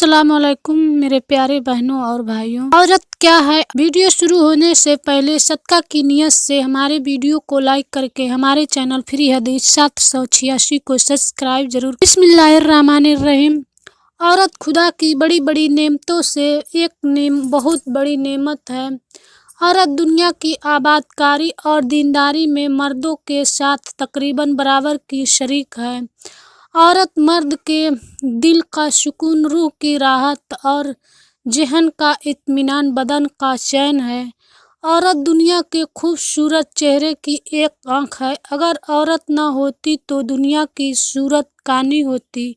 अस्सलाम वालेकुम मेरे प्यारे बहनों और भाइयों। औरत क्या है। वीडियो शुरू होने से पहले सदका की नियत से हमारे वीडियो को लाइक करके हमारे चैनल फ्री हदीस 786 को सब्सक्राइब जरूर। बिस्मिल्लाहिर्रहमानिर्रहीम। औरत खुदा की बड़ी बड़ी नेमतों से एक बहुत बड़ी नेमत है। औरत दुनिया की आबादकारी और दीनदारी में मर्दों के साथ तकरीबन बराबर की शरीक है। औरत मर्द के दिल का सुकून, रूह की राहत और ज़हन का इत्मीनान, बदन का चैन है। औरत दुनिया के खूबसूरत चेहरे की एक आँख है। अगर औरत न होती तो दुनिया की सूरत कानी होती।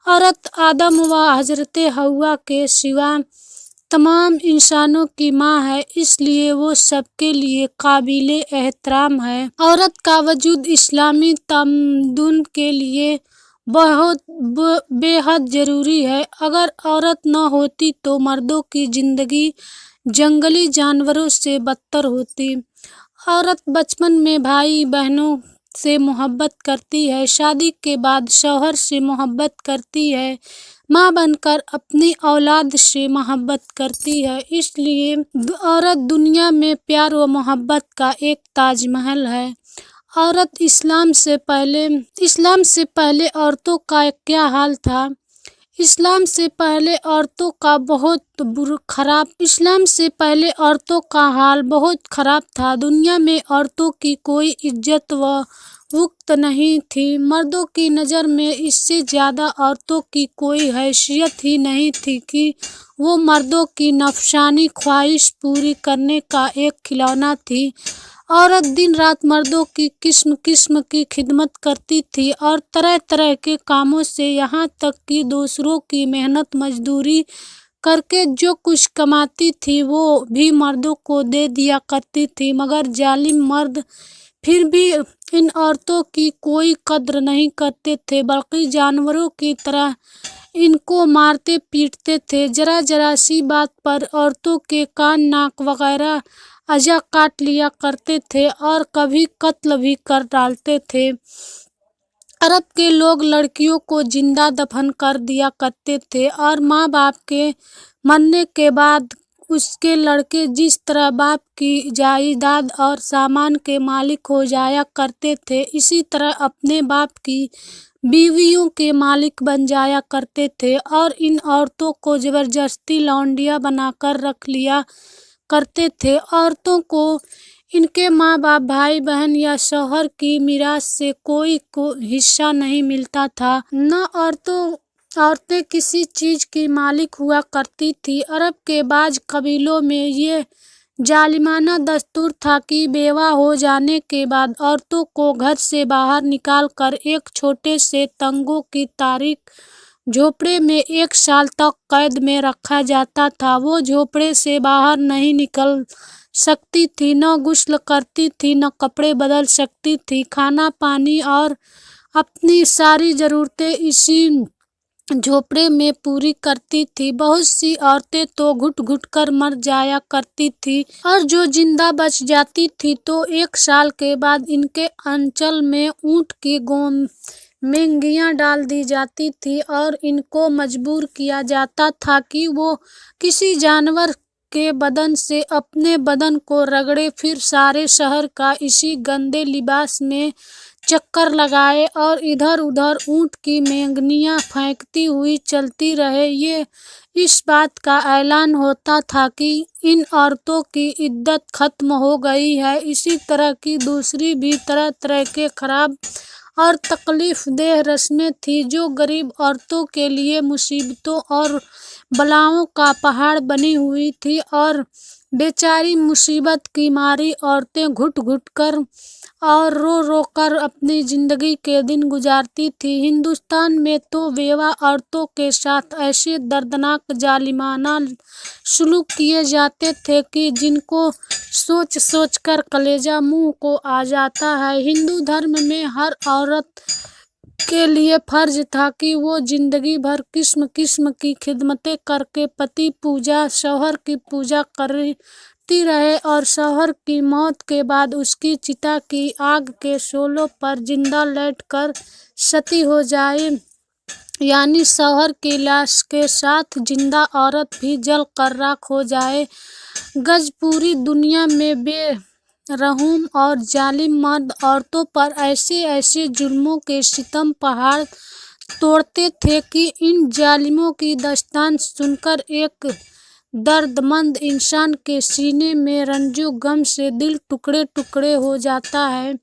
औरत आदम व हज़रत हव्वा के सिवा तमाम इंसानों की माँ है, इसलिए वो सबके लिए काबिले एहतराम है। औरत का वजूद इस्लामी तमद्दुन के लिए बहुत बेहद ज़रूरी है। अगर औरत न होती तो मर्दों की ज़िंदगी जंगली जानवरों से बदतर होती। औरत बचपन में भाई बहनों से मोहब्बत करती है, शादी के बाद शौहर से मोहब्बत करती है, माँ बनकर अपनी औलाद से मोहब्बत करती है। इसलिए औरत दुनिया में प्यार व मोहब्बत का एक ताजमहल है। औरत इस्लाम से पहले औरतों का क्या हाल था। इस्लाम से पहले औरतों का हाल बहुत खराब था। दुनिया में औरतों की कोई इज्जत व वक़्त नहीं थी। मर्दों की नज़र में इससे ज़्यादा औरतों की कोई हैसियत ही नहीं थी कि वो मर्दों की नफसानी ख्वाहिश पूरी करने का एक खिलौना थी। औरत दिन रात मर्दों की किस्म किस्म की खिदमत करती थी और तरह तरह के कामों से, यहाँ तक कि दूसरों की मेहनत मजदूरी करके जो कुछ कमाती थी वो भी मर्दों को दे दिया करती थी। मगर जालिम मर्द फिर भी इन औरतों की कोई कद्र नहीं करते थे, बल्कि जानवरों की तरह इनको मारते पीटते थे। जरा जरा सी बात पर औरतों के कान, नाक वगैरह अज़ा काट लिया करते थे और कभी कत्ल भी कर डालते थे। अरब के लोग लड़कियों को जिंदा दफन कर दिया करते थे और माँ बाप के मरने के बाद उसके लड़के जिस तरह बाप की जायदाद और सामान के मालिक हो जाया करते थे, इसी तरह अपने बाप की बीवियों के मालिक बन जाया करते थे और इन औरतों को ज़बरदस्ती लौंडिया बनाकर रख लिया करते थे। औरतों को इनके माँ बाप, भाई बहन या शौहर की मीरास से कोई हिस्सा नहीं मिलता था, न औरतें किसी चीज़ की मालिक हुआ करती थी। अरब के बाज़ कबीलों में ये जालिमाना दस्तूर था कि बेवा हो जाने के बाद औरतों को घर से बाहर निकाल कर एक छोटे से तंगों की तारीख झोपड़े में 1 साल तक कैद में रखा जाता था। वो झोपड़े से बाहर नहीं निकल सकती थी, न गुस्ल करती थी, न कपड़े बदल सकती थी। खाना पानी और अपनी सारी ज़रूरतें इसी झोपड़े में पूरी करती थी। बहुत सी औरतें तो घुट घुट कर मर जाया करती थी और जो जिंदा बच जाती थी तो 1 साल के बाद इनके अंचल में ऊँट की मेंगियाँ डाल दी जाती थी और इनको मजबूर किया जाता था कि वो किसी जानवर के बदन से अपने बदन को रगड़े, फिर सारे शहर का इसी गंदे लिबास में चक्कर लगाए और इधर उधर ऊँट की मेंगनियाँ फेंकती हुई चलती रहे। ये इस बात का ऐलान होता था कि इन औरतों की इद्दत खत्म हो गई है। इसी तरह की दूसरी भी तरह तरह के खराब और तकलीफ देह रस्में थी जो गरीब औरतों के लिए मुसीबतों और बलाओं का पहाड़ बनी हुई थी और बेचारी मुसीबत की मारी औरतें घुट घुट कर और रो रो कर अपनी ज़िंदगी के दिन गुजारती थी। हिंदुस्तान में तो बेवा औरतों के साथ ऐसे दर्दनाक जालिमाना सलूक किए जाते थे कि जिनको सोच सोच कर कलेजा मुंह को आ जाता है। हिंदू धर्म में हर औरत के लिए फर्ज था कि वो जिंदगी भर किस्म किस्म की खिदमतें करके पति पूजा, शौहर की पूजा करती रहे और शौहर की मौत के बाद उसकी चिता की आग के शोलों पर जिंदा लेट कर सती हो जाए। यानी शौहर की लाश के साथ जिंदा औरत भी जल कर राख हो जाए। गज पूरी दुनिया में बेरहम और जालिम मर्द औरतों पर ऐसे ऐसे जुल्मों के सितम पहाड़ तोड़ते थे कि इन जालिमों की दास्तान सुनकर एक दर्दमंद इंसान के सीने में रंजो गम से दिल टुकड़े टुकड़े हो जाता है।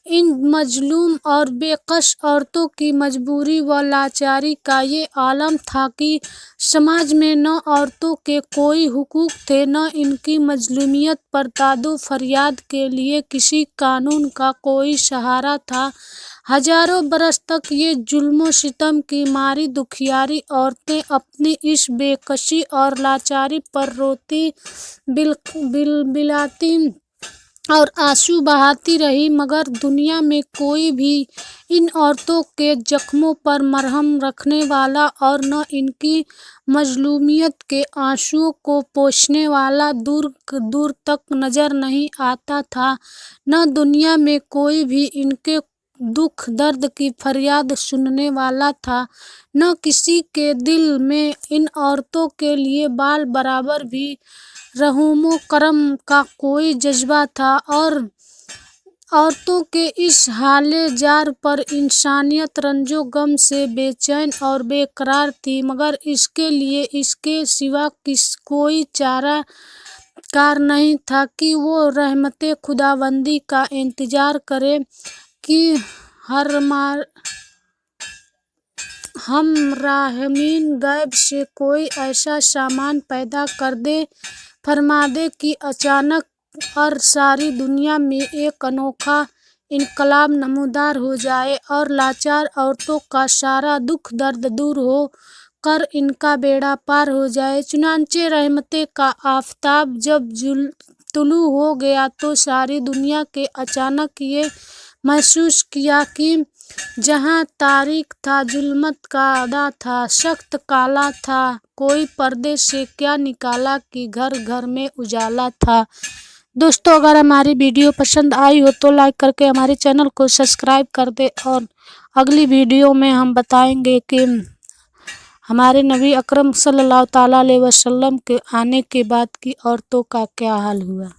इन मजलूम और बेकस औरतों की मजबूरी व लाचारी का ये आलम था कि समाज में न औरतों के कोई हुकूक थे, न इनकी मजलूमियत पर दादो फरियाद के लिए किसी कानून का कोई सहारा था। हजारों बरस तक ये जुल्म सितम की मारी दुखियारी औरतें अपनी इस बेकसी और लाचारी पर रोती, बिलबिलाती और आंसू बहाती रही, मगर दुनिया में कोई भी इन औरतों के जख्मों पर मरहम रखने वाला और न इनकी मजलूमियत के आंसुओं को पोंछने वाला दूर दूर तक नजर नहीं आता था। न दुनिया में कोई भी इनके दुख दर्द की फरियाद सुनने वाला था, न किसी के दिल में इन औरतों के लिए बाल बराबर भी रहम करम का कोई जज्बा था। और औरतों के इस हाले जार पर इंसानियत रंजो गम से बेचैन और बेकरार थी, मगर इसके लिए इसके सिवा कोई चारा कार नहीं था कि वो रहमते खुदाबंदी का इंतजार करे कि हम राहमीन गैब से कोई ऐसा सामान पैदा कर दे, फरमा दे कि अचानक और सारी दुनिया में एक अनोखा इनकलाब नमूदार हो जाए और लाचार औरतों का सारा दुख दर्द दूर हो कर इनका बेड़ा पार हो जाए। चुनांचे रहमते का आफताब जब तुलू हो गया तो सारी दुनिया के अचानक ये महसूस किया कि जहाँ तारीख था, जुल्मत का अदा था, सख्त काला था, कोई पर्दे से क्या निकाला कि घर घर में उजाला था। दोस्तों, अगर हमारी वीडियो पसंद आई हो तो लाइक करके हमारे चैनल को सब्सक्राइब कर दे और अगली वीडियो में हम बताएंगे कि हमारे नबी अकरम सल्लल्लाहु ताला अलैहि वसल्लम के आने के बाद की औरतों का क्या हाल हुआ।